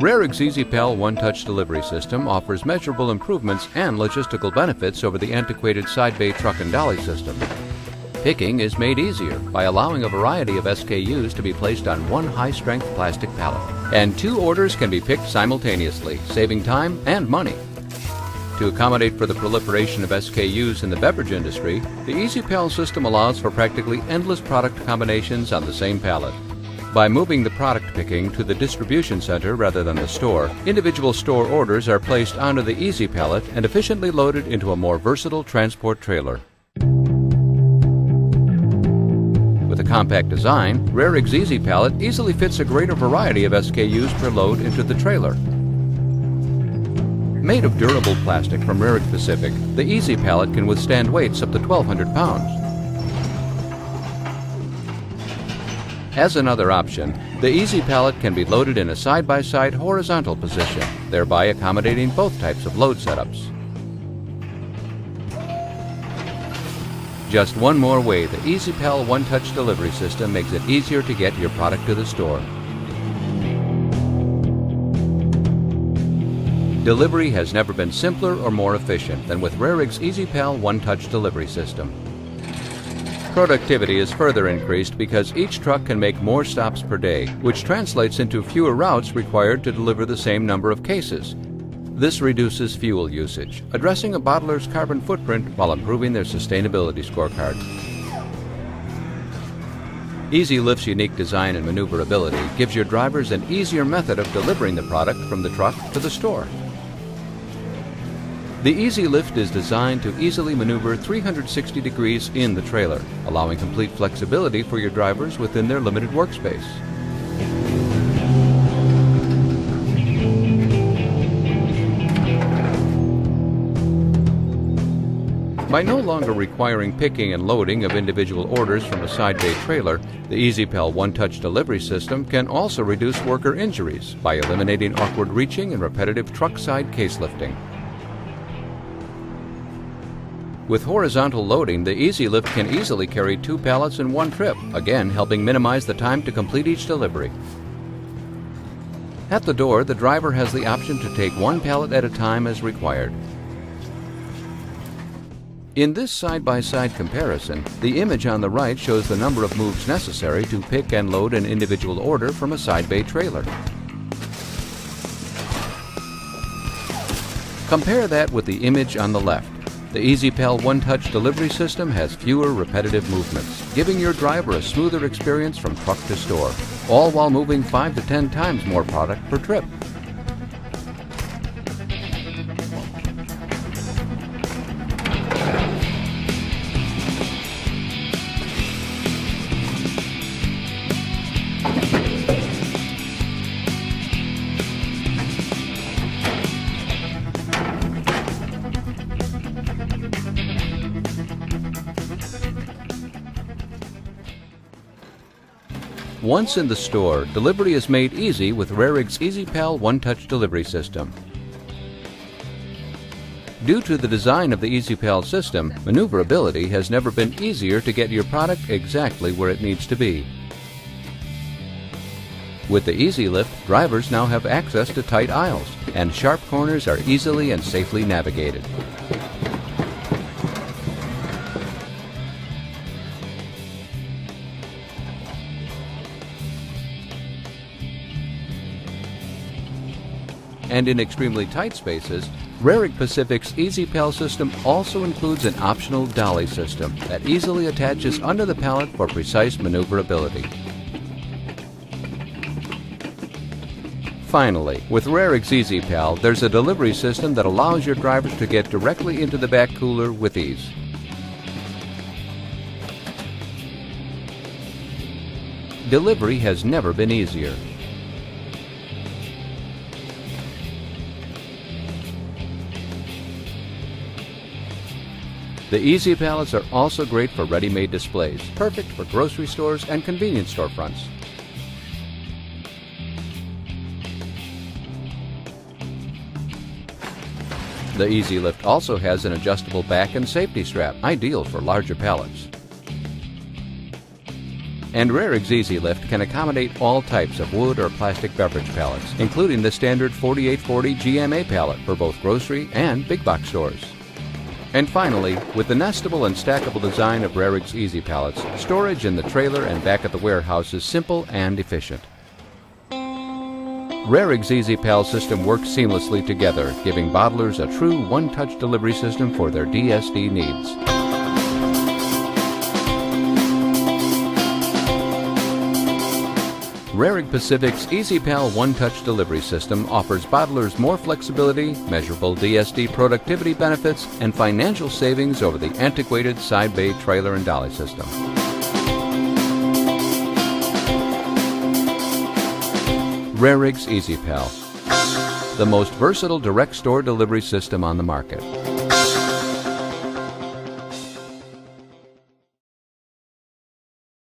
Rarig's EasyPal one-touch delivery system offers measurable improvements and logistical benefits over the antiquated side bay truck and dolly system. Picking is made easier by allowing a variety of SKUs to be placed on one high-strength plastic pallet. And 2 orders can be picked simultaneously, saving time and money. To accommodate for the proliferation of SKUs in the beverage industry, the EasyPal system allows for practically endless product combinations on the same pallet. By moving the product picking to the distribution center rather than the store, individual store orders are placed onto the Easy Pallet and efficiently loaded into a more versatile transport trailer. With a compact design, Rarig's Easy Pallet easily fits a greater variety of SKUs per load into the trailer. Made of durable plastic from Rarig Pacific, the Easy Pallet can withstand weights up to 1,200 pounds. As another option, the Easy Pallet can be loaded in a side-by-side horizontal position, thereby accommodating both types of load setups. Just one more way, the EasyPal one-touch delivery system makes it easier to get your product to the store. Delivery has never been simpler or more efficient than with Rarig's EasyPal one-touch delivery system. Productivity is further increased because each truck can make more stops per day, which translates into fewer routes required to deliver the same number of cases. This reduces fuel usage, addressing a bottler's carbon footprint while improving their sustainability scorecard. EasyLift's unique design and maneuverability gives your drivers an easier method of delivering the product from the truck to the store. The EasyLift is designed to easily maneuver 360 degrees in the trailer, allowing complete flexibility for your drivers within their limited workspace. By no longer requiring picking and loading of individual orders from a side bay trailer, the EasyPal one-touch delivery system can also reduce worker injuries by eliminating awkward reaching and repetitive truck side case lifting. With horizontal loading, the EasyLift can easily carry 2 pallets in one trip, again helping minimize the time to complete each delivery. At the door, the driver has the option to take 1 pallet at a time as required. In this side-by-side comparison, the image on the right shows the number of moves necessary to pick and load an individual order from a side bay trailer. Compare that with the image on the left. The EasyPal one-touch delivery system has fewer repetitive movements, giving your driver a smoother experience from truck to store, all while moving 5 to 10 times more product per trip. Once in the store, delivery is made easy with Rarig's EasyPal one-touch delivery system. Due to the design of the EasyPal system, maneuverability has never been easier to get your product exactly where it needs to be. With the EasyLift, drivers now have access to tight aisles, and sharp corners are easily and safely navigated. And in extremely tight spaces, Rarig Pacific's EasyPal system also includes an optional dolly system that easily attaches under the pallet for precise maneuverability. Finally, with Rarig's EasyPal, there's a delivery system that allows your drivers to get directly into the back cooler with ease. Delivery has never been easier. The Easy Pallets are also great for ready-made displays, perfect for grocery stores and convenience storefronts. The EasyLift also has an adjustable back and safety strap, ideal for larger pallets. And Rarig's Easy Lift can accommodate all types of wood or plastic beverage pallets, including the standard 4840 GMA pallet for both grocery and big box stores. And finally, with the nestable and stackable design of Rarig's Easy Pallets, storage in the trailer and back at the warehouse is simple and efficient. Rarig's Easy Pal system works seamlessly together, giving bottlers a true one-touch delivery system for their DSD needs. Rarig Pacific's EasyPal one-touch delivery system offers bottlers more flexibility, measurable DSD productivity benefits, and financial savings over the antiquated side bay trailer and dolly system. Rarig's EasyPal, the most versatile direct store delivery system on the market.